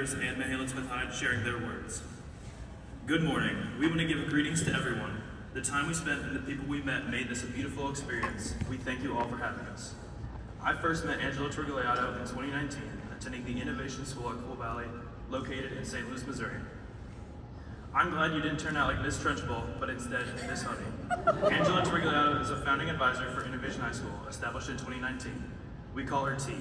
Davis and Mahalan Smith Hyde sharing their words. Good morning. We want to give greetings to everyone. The time we spent and the people we met made this a beautiful experience. We thank you all for having us. I first met Angela Trigliato in 2019, attending the Innovation School at Cool Valley, located in St. Louis, Missouri. I'm glad you didn't turn out like Miss Trunchbull, but instead Miss Honey. Angela Trigliato is a founding advisor for Innovation High School, established in 2019. We call her T.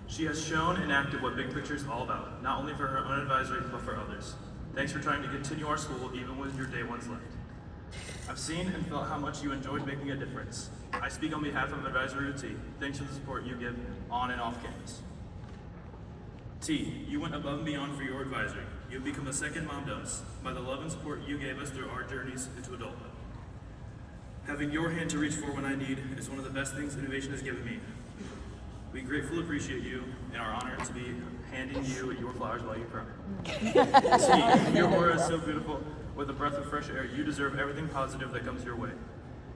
She has shown and acted what Big Picture is all about, not only for her own advisory, but for others. Thanks for trying to continue our school even with your day ones left. I've seen and felt how much you enjoyed making a difference. I speak on behalf of Advisory T. Thanks for the support you give on and off campus. T, you went above and beyond for your advisory. You have become a second mom to us by the love and support you gave us through our journeys into adulthood. Having your hand to reach for when I need is one of the best things innovation has given me. We gratefully appreciate you and are honored to be handing you your flowers while you cry. T, your aura is so beautiful. With a breath of fresh air, you deserve everything positive that comes your way.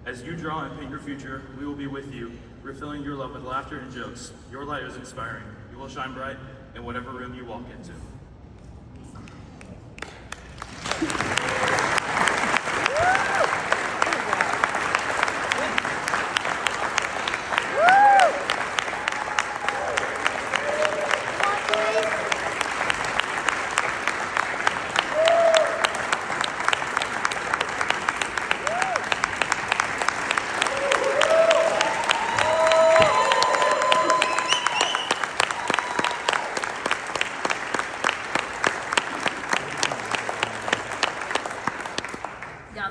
As you draw and paint your future, we will be with you, refilling your love with laughter and jokes. Your light is inspiring. You will shine bright in whatever room you walk into.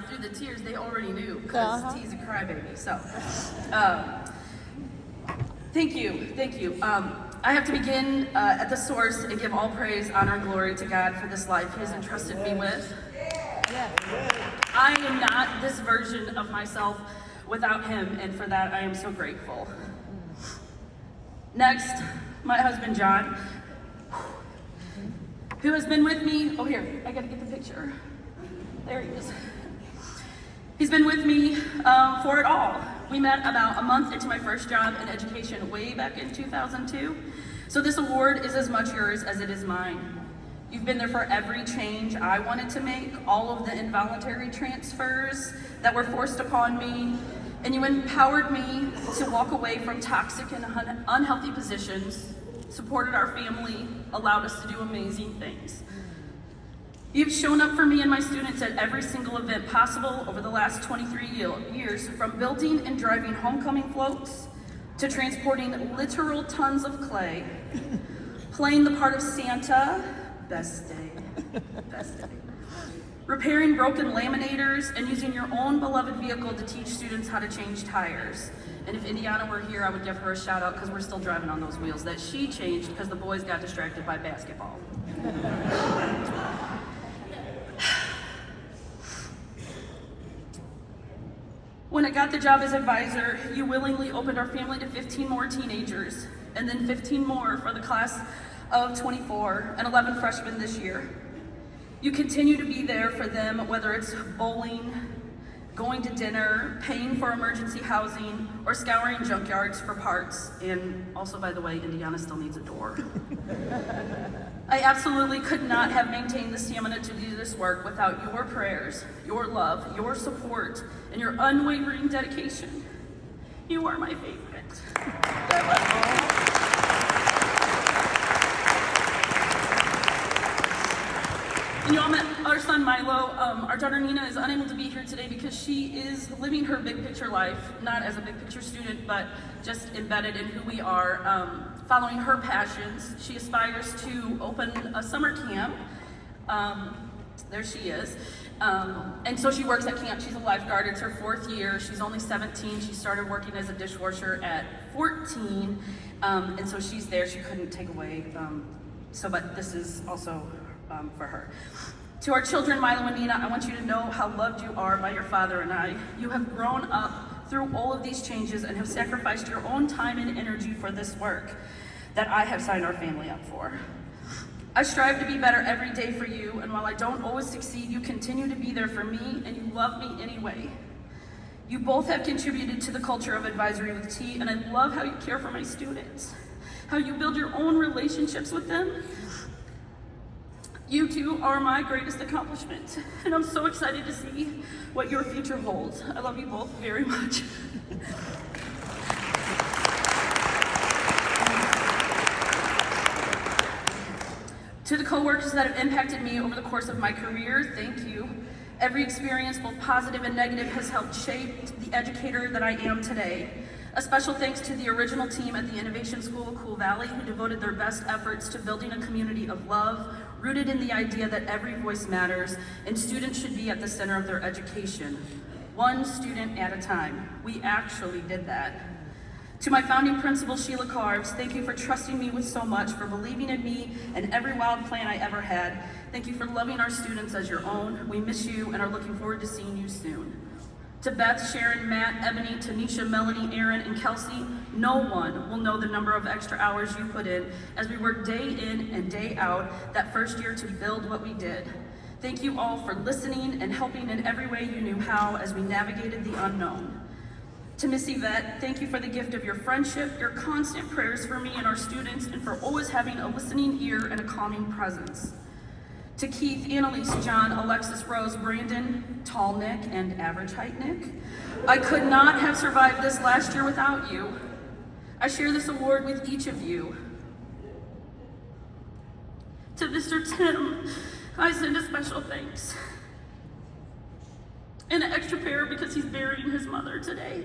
Through the tears, they already knew because T's a crybaby. So, thank you. I have to begin at the source and give all praise, honor, and glory to God for this life He has entrusted me with. I am not this version of myself without Him, and for that I am so grateful. Next, my husband John, who has been with me. Oh, here, I gotta get the picture. There he is. He's been with me for it all. We met about a month into my first job in education way back in 2002. So this award is as much yours as it is mine. You've been there for every change I wanted to make, all of the involuntary transfers that were forced upon me, and you empowered me to walk away from toxic and unhealthy positions, supported our family, allowed us to do amazing things. You've shown up for me and my students at every single event possible over the last 23 years, from building and driving homecoming floats to transporting literal tons of clay, playing the part of Santa, best day, repairing broken laminators, and using your own beloved vehicle to teach students how to change tires. And if Indiana were here, I would give her a shout out because we're still driving on those wheels that she changed because the boys got distracted by basketball. When I got the job as advisor, you willingly opened our family to 15 more teenagers, and then 15 more for the class of 24 and 11 freshmen this year. You continue to be there for them, whether it's bowling, going to dinner, paying for emergency housing, or scouring junkyards for parts. And also, by the way, Indiana still needs a door. I absolutely could not have maintained the stamina to do this work without your prayers, your love, your support, and your unwavering dedication. You are my favorite. And you all met our son Milo. Our daughter Nina is unable to be here today because she is living her big picture life, not as a big picture student, but just embedded in who we are. Following her passions, she aspires to open a summer camp. There she is. And so she works at camp. She's a lifeguard. It's her 4th year. She's only 17. She started working as a dishwasher at 14. And so she's there. She couldn't take away. But this is also for her. To our children, Milo and Nina, I want you to know how loved you are by your father and I. You have grown up through all of these changes and have sacrificed your own time and energy for this work that I have signed our family up for. I strive to be better every day for you, and while I don't always succeed, you continue to be there for me, and you love me anyway. You both have contributed to the culture of Advisory with T, and I love how you care for my students, how you build your own relationships with them, You two are my greatest accomplishment, and I'm so excited to see what your future holds. I love you both very much. To the coworkers that have impacted me over the course of my career, thank you. Every experience, both positive and negative, has helped shape the educator that I am today. A special thanks to the original team at the Innovation School of Cool Valley, who devoted their best efforts to building a community of love, rooted in the idea that every voice matters and students should be at the center of their education. One student at a time. We actually did that. To my founding principal, Sheila Carves, thank you for trusting me with so much, for believing in me and every wild plan I ever had. Thank you for loving our students as your own. We miss you and are looking forward to seeing you soon. To Beth, Sharon, Matt, Ebony, Tanisha, Melanie, Aaron, and Kelsey, no one will know the number of extra hours you put in as we worked day in and day out that first year to build what we did. Thank you all for listening and helping in every way you knew how as we navigated the unknown. To Miss Yvette, thank you for the gift of your friendship, your constant prayers for me and our students, and for always having a listening ear and a calming presence. To Keith, Annalise, John, Alexis, Rose, Brandon, Tall Nick, and Average Height Nick, I could not have survived this last year without you. I share this award with each of you. To Mr. Tim, I send a special thanks. And an extra pair because he's burying his mother today.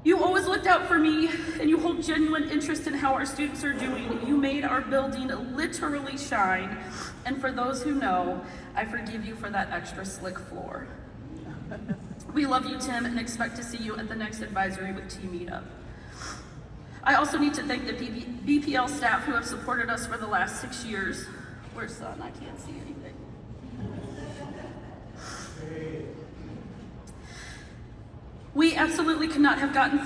You always looked out for me, and you hold genuine interest in how our students are doing. You made our building literally shine. And for those who know, I forgive you for that extra slick floor. We love you, Tim, and expect to see you at the next Advisory with T meetup. I also need to thank the BPL staff who have supported us for the last 6 years. Where's Son? I can't see anything. We absolutely could not have gotten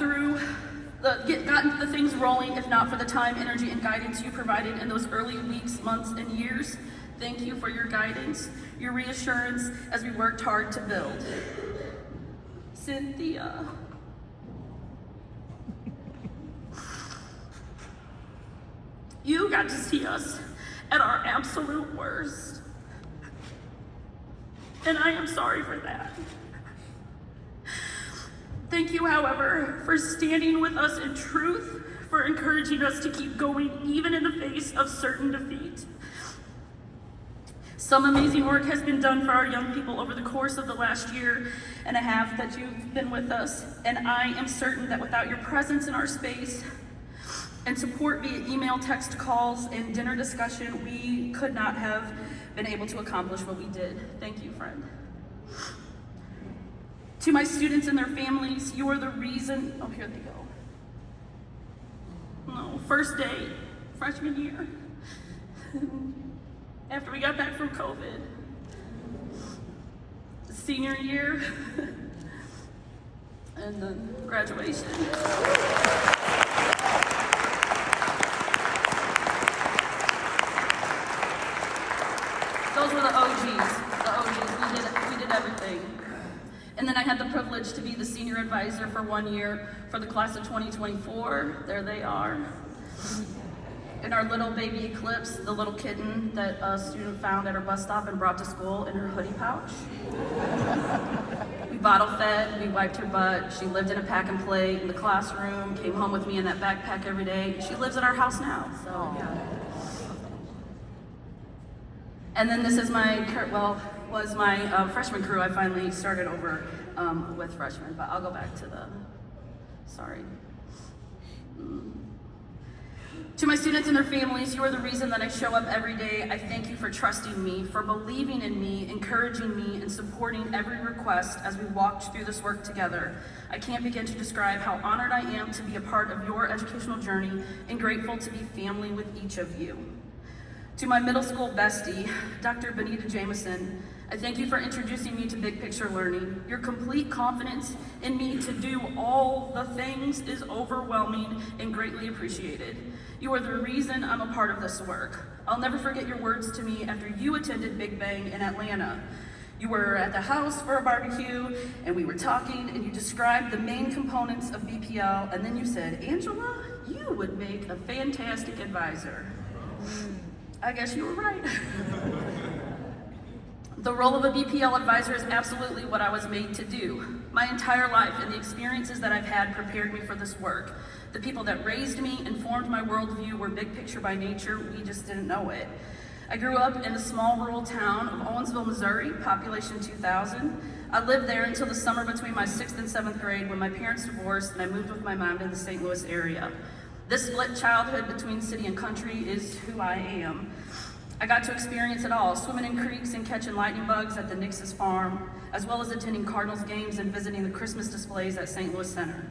the things rolling if not for the time, energy, and guidance you provided in those early weeks, months, and years. Thank you for your guidance, your reassurance as we worked hard to build. Cynthia. You got to see us at our absolute worst. And I am sorry for that. Thank you, however, for standing with us in truth, for encouraging us to keep going even in the face of certain defeat. Some amazing work has been done for our young people over the course of the last year and a half that you've been with us, and I am certain that without your presence in our space and support via email, text, calls, and dinner discussion, we could not have been able to accomplish what we did. Thank you, friend. To my students and their families, you are the reason, oh, here they go. No, first day, freshman year, after we got back from COVID. Senior year, and then graduation. Those were the OGs, we did everything. And then I had the privilege to be the senior advisor for 1 year for the class of 2024. There they are. And our little baby Eclipse, the little kitten that a student found at her bus stop and brought to school in her hoodie pouch. We bottle fed, we wiped her butt. She lived in a pack and play in the classroom, came home with me in that backpack every day. She lives at our house now, so yeah. And then this is was my freshman crew. I finally started over with freshmen, but I'll go back to sorry. To my students and their families, you are the reason that I show up every day. I thank you for trusting me, for believing in me, encouraging me, and supporting every request as we walked through this work together. I can't begin to describe how honored I am to be a part of your educational journey and grateful to be family with each of you. To my middle school bestie, Dr. Benita Jameson, I thank you for introducing me to big picture learning. Your complete confidence in me to do all the things is overwhelming and greatly appreciated. You are the reason I'm a part of this work. I'll never forget your words to me after you attended Big Bang in Atlanta. You were at the house for a barbecue, and we were talking, and you described the main components of BPL, and then you said, Angela, you would make a fantastic advisor. I guess you were right. The role of a BPL advisor is absolutely what I was made to do. My entire life and the experiences that I've had prepared me for this work. The people that raised me and formed my worldview were big picture by nature, we just didn't know it. I grew up in the small rural town of Owensville, Missouri, population 2,000. I lived there until the summer between my 6th and 7th grade when my parents divorced and I moved with my mom to the St. Louis area. This split childhood between city and country is who I am. I got to experience it all, swimming in creeks and catching lightning bugs at the Nix's farm, as well as attending Cardinals games and visiting the Christmas displays at St. Louis Center.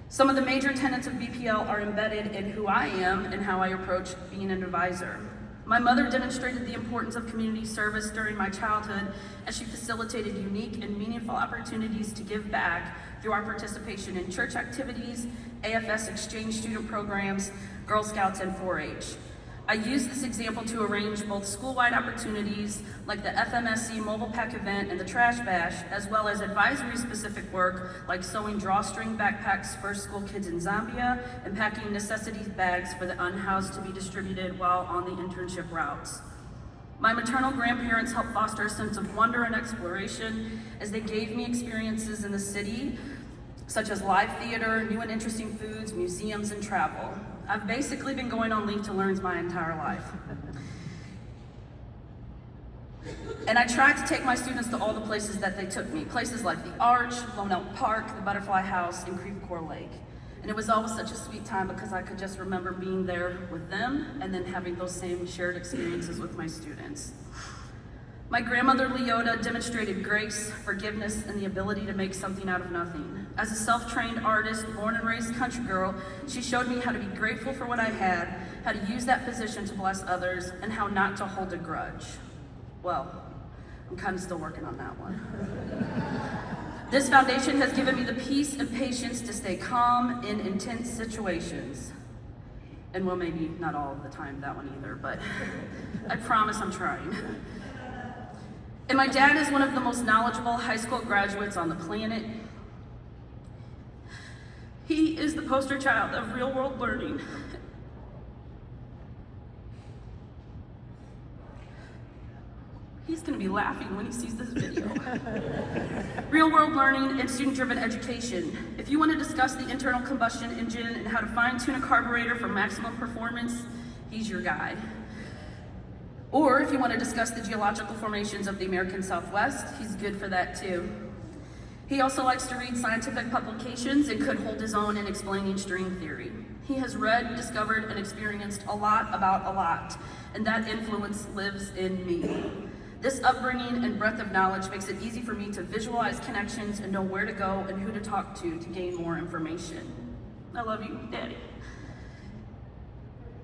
Some of the major tenets of BPL are embedded in who I am and how I approach being an advisor. My mother demonstrated the importance of community service during my childhood as she facilitated unique and meaningful opportunities to give back through our participation in church activities, AFS exchange student programs, Girl Scouts, and 4-H. I used this example to arrange both school-wide opportunities like the FMSC Mobile Pack event and the Trash Bash, as well as advisory-specific work like sewing drawstring backpacks for school kids in Zambia and packing necessities bags for the unhoused to be distributed while on the internship routes. My maternal grandparents helped foster a sense of wonder and exploration as they gave me experiences in the city, such as live theater, new and interesting foods, museums, and travel. I've basically been going on Leave to Learns my entire life. And I tried to take my students to all the places that they took me, places like the Arch, Lone Elk Park, the Butterfly House, and Creve Coeur Lake. And it was always such a sweet time because I could just remember being there with them and then having those same shared experiences with my students. My grandmother Leota demonstrated grace, forgiveness, and the ability to make something out of nothing. As a self-trained artist, born and raised country girl, she showed me how to be grateful for what I had, how to use that position to bless others, and how not to hold a grudge. Well, I'm kind of still working on that one. This foundation has given me the peace and patience to stay calm in intense situations. And well, maybe not all of the time, that one either, but I promise I'm trying. And my dad is one of the most knowledgeable high school graduates on the planet. He is the poster child of real world learning. He's gonna be laughing when he sees this video. Real world learning and student driven education. If you wanna discuss the internal combustion engine and how to fine tune a carburetor for maximum performance, he's your guy. Or if you want to discuss the geological formations of the American Southwest, he's good for that too. He also likes to read scientific publications and could hold his own in explaining string theory. He has read, discovered, and experienced a lot about a lot, and that influence lives in me. This upbringing and breadth of knowledge makes it easy for me to visualize connections and know where to go and who to talk to gain more information. I love you, Daddy.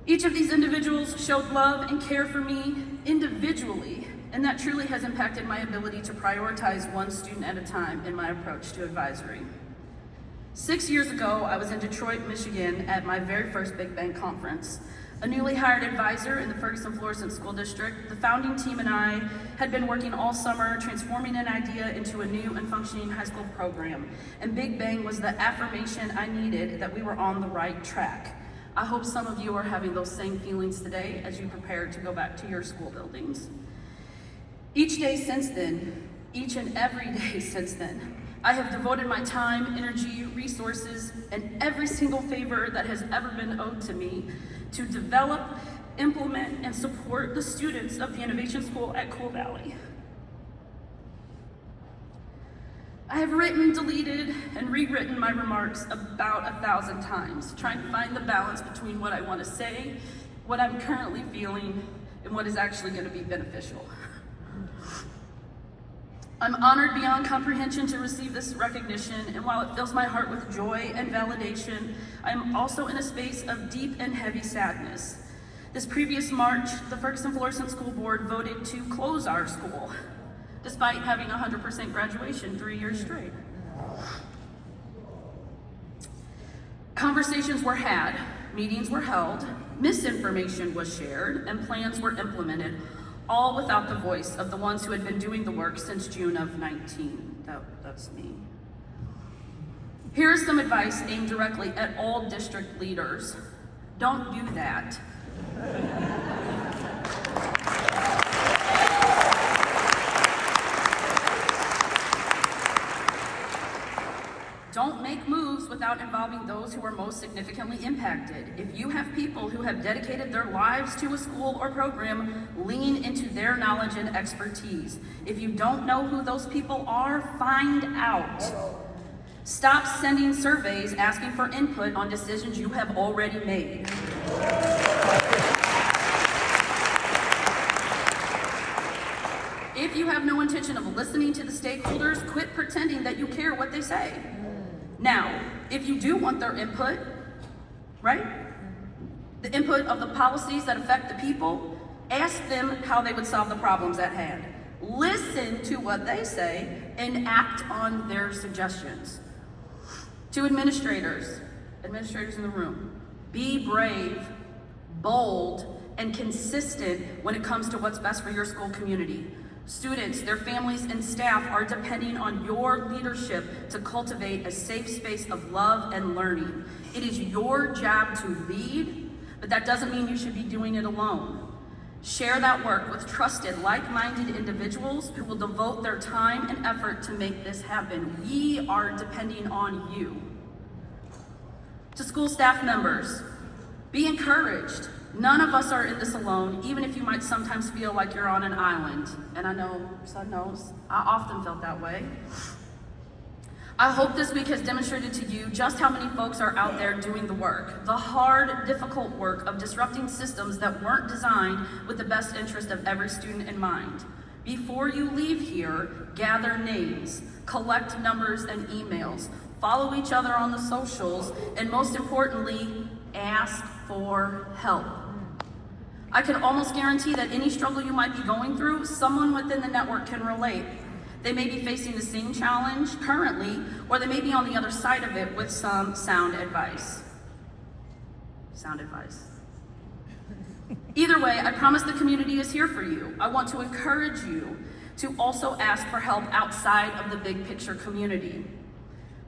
Each of these individuals showed love and care for me individually, and that truly has impacted my ability to prioritize one student at a time in my approach to advisory. 6 years ago, I was in Detroit, Michigan at my very first Big Bang conference. A newly hired advisor in the Ferguson-Florissant School District, the founding team and I had been working all summer transforming an idea into a new and functioning high school program, and Big Bang was the affirmation I needed that we were on the right track. I hope some of you are having those same feelings today as you prepare to go back to your school buildings. Each day since then, each and every day since then, I have devoted my time, energy, resources, and every single favor that has ever been owed to me to develop, implement, and support the students of the Innovation School at Cool Valley. I have written, deleted, and rewritten my remarks about 1,000 times, trying to find the balance between what I want to say, what I'm currently feeling, and what is actually going to be beneficial. I'm honored beyond comprehension to receive this recognition, and while it fills my heart with joy and validation, I am also in a space of deep and heavy sadness. This previous March, the Ferguson-Florissant School Board voted to close our school, despite having 100% graduation 3 years straight. Conversations were had, meetings were held, misinformation was shared, and plans were implemented, all without the voice of the ones who had been doing the work since June of 19. That's me. Here is some advice aimed directly at all district leaders. Don't do that. Don't make moves without involving those who are most significantly impacted. If you have people who have dedicated their lives to a school or program, lean into their knowledge and expertise. If you don't know who those people are, find out. Stop sending surveys asking for input on decisions you have already made. If you have no intention of listening to the stakeholders, quit pretending that you care what they say. Now, if you do want their input, right? The input of the policies that affect the people, ask them how they would solve the problems at hand. Listen to what they say and act on their suggestions. To administrators in the room, be brave, bold, and consistent when it comes to what's best for your school community. Students, their families, and staff are depending on your leadership to cultivate a safe space of love and learning. It is your job to lead, but that doesn't mean you should be doing it alone. Share that work with trusted, like-minded individuals who will devote their time and effort to make this happen. We are depending on you. To school staff members, be encouraged. None of us are in this alone, even if you might sometimes feel like you're on an island. And I know, son knows, I often felt that way. I hope this week has demonstrated to you just how many folks are out there doing the work. The hard, difficult work of disrupting systems that weren't designed with the best interest of every student in mind. Before you leave here, gather names, collect numbers and emails, follow each other on the socials, and most importantly, ask for help. I can almost guarantee that any struggle you might be going through, someone within the network can relate. They may be facing the same challenge currently, or they may be on the other side of it with some sound advice. Either way, I promise the community is here for you. I want to encourage you to also ask for help outside of the big picture community.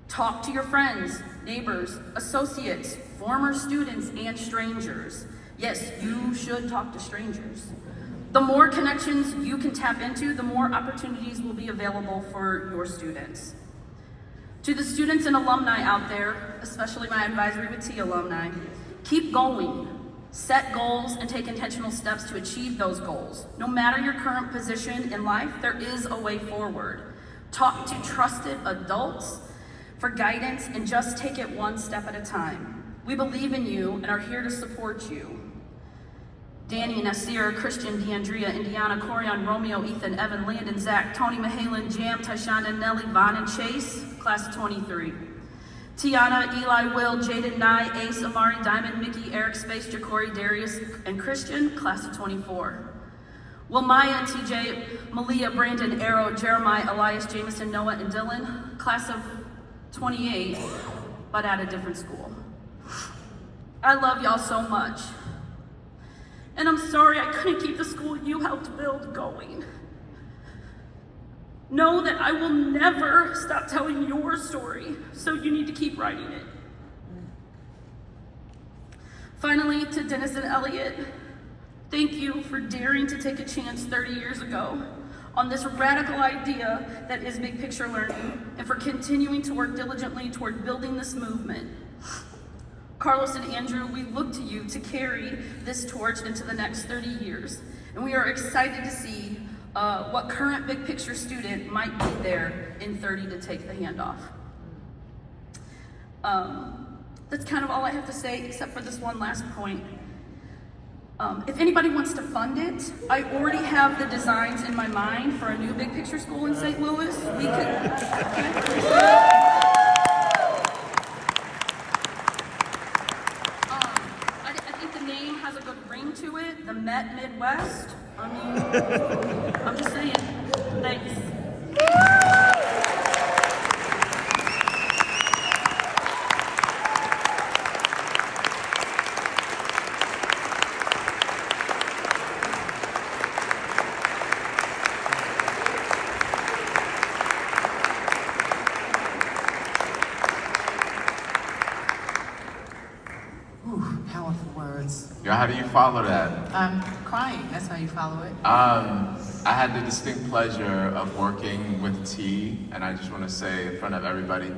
Talk to your friends, neighbors, associates, former students, and strangers. Yes, you should talk to strangers. The more connections you can tap into, the more opportunities will be available for your students. To the students and alumni out there, especially my Advisory with T alumni, keep going. Set goals and take intentional steps to achieve those goals. No matter your current position in life, there is a way forward. Talk to trusted adults for guidance and just take it one step at a time. We believe in you and are here to support you. Danny, Nasir, Christian, DeAndrea, Indiana, Corian, Romeo, Ethan, Evan, Landon, Zach, Tony, Mahalan, Jam, Tyshana, Nelly, Vaughn, and Chase, class of 23. Tiana, Eli, Will, Jaden, Nye, Ace, Amari, Diamond, Mickey, Eric, Space, Ja'Cory, Darius, and Christian, class of 24. Will, Maya, and TJ, Malia, Brandon, Arrow, Jeremiah, Elias, Jameson, Noah, and Dylan, class of 28, but at a different school. I love y'all so much. And I'm sorry I couldn't keep the school you helped build going. Know that I will never stop telling your story, so you need to keep writing it. Finally, to Dennis and Elliot, thank you for daring to take a chance 30 years ago on this radical idea that is big picture learning, and for continuing to work diligently toward building this movement. Carlos and Andrew, we look to you to carry this torch into the next 30 years, and we are excited to see what current big picture student might be there in 30 to take the handoff. That's kind of all I have to say, except for this one last point. If anybody wants to fund it, I already have the designs in my mind for a new big picture school in St. Louis. We could. To it, the Met Midwest. I mean, I'm just saying. Thanks. Powerful words. Yo, how do you follow that? Crying, that's how you follow it. I had the distinct pleasure of working with T, and I just want to say in front of everybody,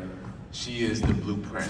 She is the blueprint